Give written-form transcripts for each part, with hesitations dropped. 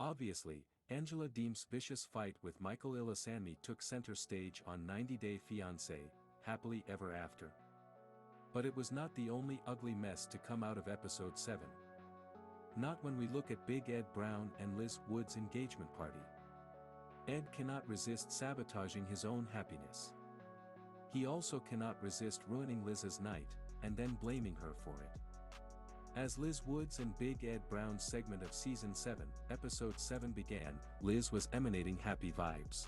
Obviously, Angela Deem's vicious fight with Michael Ilesanmi took center stage on 90 Day Fiance, Happily Ever After. But it was not the only ugly mess to come out of episode 7. Not when we look at Big Ed Brown and Liz Wood's engagement party. Ed cannot resist sabotaging his own happiness. He also cannot resist ruining Liz's night, and then blaming her for it. As Liz Wood's and Big Ed Brown's segment of Season 7, Episode 7 began, Liz was emanating happy vibes.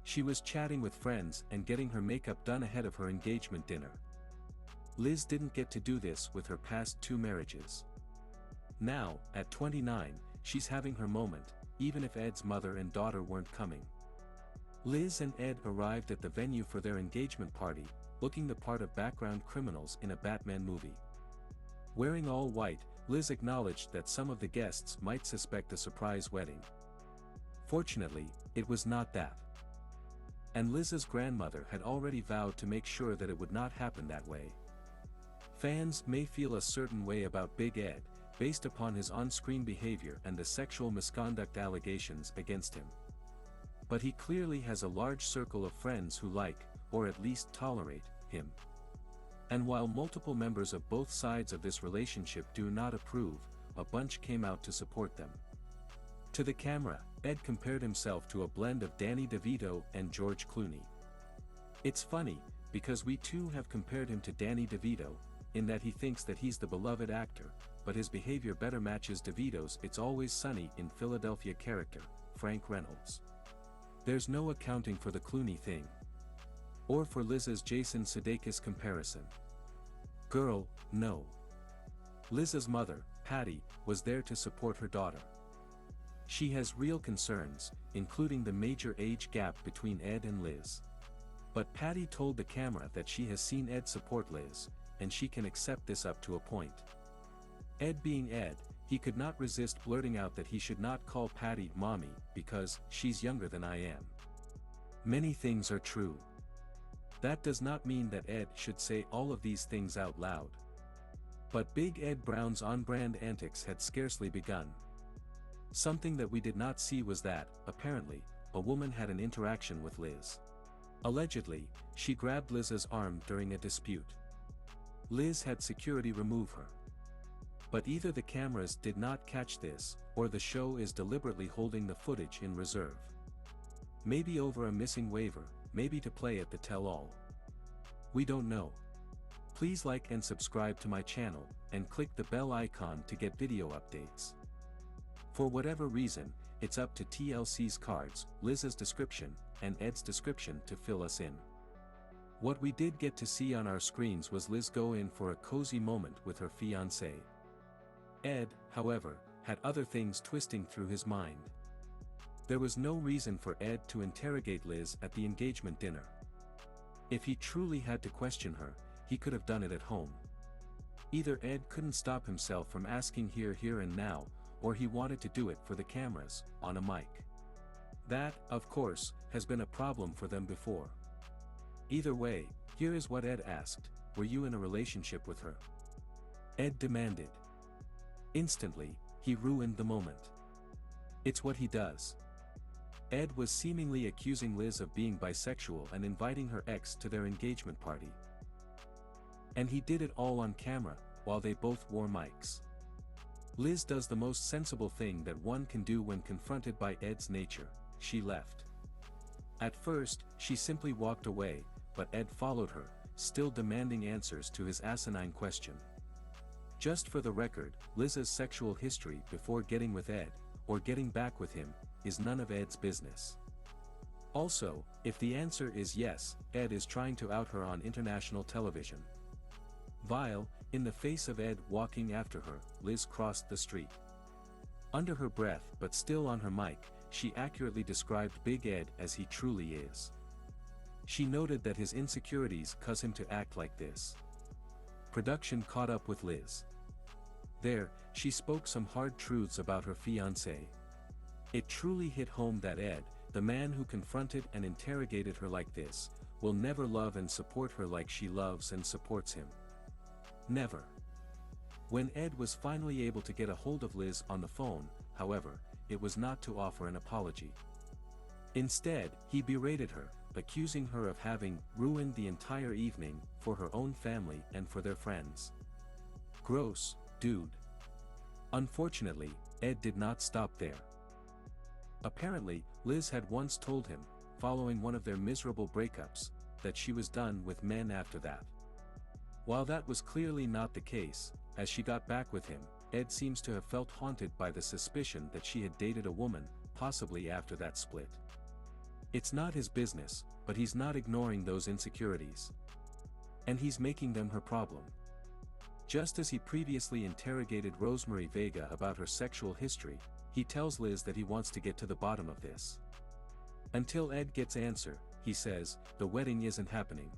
She was chatting with friends and getting her makeup done ahead of her engagement dinner. Liz didn't get to do this with her past 2 marriages. Now, at 29, she's having her moment, even if Ed's mother and daughter weren't coming. Liz and Ed arrived at the venue for their engagement party, looking the part of background criminals in a Batman movie. Wearing all white, Liz acknowledged that some of the guests might suspect a surprise wedding. Fortunately, it was not that. And Liz's grandmother had already vowed to make sure that it would not happen that way. Fans may feel a certain way about Big Ed, based upon his on-screen behavior and the sexual misconduct allegations against him. But he clearly has a large circle of friends who like, or at least tolerate, him. And while multiple members of both sides of this relationship do not approve, a bunch came out to support them. To the camera, Ed compared himself to a blend of Danny DeVito and George Clooney. It's funny, because we too have compared him to Danny DeVito, in that he thinks that he's the beloved actor, but his behavior better matches DeVito's It's Always Sunny in Philadelphia character, Frank Reynolds. There's no accounting for the Clooney thing. Or for Liz's Jason Sudeikis comparison. Girl, no. Liz's mother, Patty, was there to support her daughter. She has real concerns, including the major age gap between Ed and Liz. But Patty told the camera that she has seen Ed support Liz, and she can accept this up to a point. Ed being Ed, he could not resist blurting out that he should not call Patty mommy because she's younger than I am. Many things are true. That does not mean that Ed should say all of these things out loud. But Big Ed Brown's on-brand antics had scarcely begun. Something that we did not see was that, apparently, a woman had an interaction with Liz. Allegedly, she grabbed Liz's arm during a dispute. Liz had security remove her. But either the cameras did not catch this, or the show is deliberately holding the footage in reserve. Maybe over a missing waiver, maybe to play at the tell-all. We don't know. Please like and subscribe to my channel, and click the bell icon to get video updates. For whatever reason, it's up to TLC's cards, Liz's description, and Ed's description to fill us in. What we did get to see on our screens was Liz go in for a cozy moment with her fiancé. Ed, however, had other things twisting through his mind. There was no reason for Ed to interrogate Liz at the engagement dinner. If he truly had to question her, he could have done it at home. Either Ed couldn't stop himself from asking here and now, or he wanted to do it for the cameras, on a mic. That, of course, has been a problem for them before. Either way, here is what Ed asked: were you in a relationship with her? Ed demanded. Instantly, he ruined the moment. It's what he does. Ed was seemingly accusing Liz of being bisexual and inviting her ex to their engagement party. And he did it all on camera, while they both wore mics. Liz does the most sensible thing that one can do when confronted by Ed's nature: she left. At first, she simply walked away, but Ed followed her, still demanding answers to his asinine question. Just for the record, Liz's sexual history before getting with Ed, or getting back with him, is none of Ed's business. Also, if the answer is yes, Ed is trying to out her on international television. Vile, in the face of Ed walking after her, Liz crossed the street. Under her breath but still on her mic, she accurately described Big Ed as he truly is. She noted that his insecurities cause him to act like this. Production caught up with Liz. There, she spoke some hard truths about her fiancé. It truly hit home that Ed, the man who confronted and interrogated her like this, will never love and support her like she loves and supports him. Never. When Ed was finally able to get a hold of Liz on the phone, however, it was not to offer an apology. Instead, he berated her, accusing her of having ruined the entire evening for her own family and for their friends. Gross, dude. Unfortunately, Ed did not stop there. Apparently, Liz had once told him, following one of their miserable breakups, that she was done with men after that. While that was clearly not the case, as she got back with him, Ed seems to have felt haunted by the suspicion that she had dated a woman, possibly after that split. It's not his business, but he's not ignoring those insecurities. And he's making them her problem. Just as he previously interrogated Rosemary Vega about her sexual history, he tells Liz that he wants to get to the bottom of this. Until Ed gets answer, he says, the wedding isn't happening.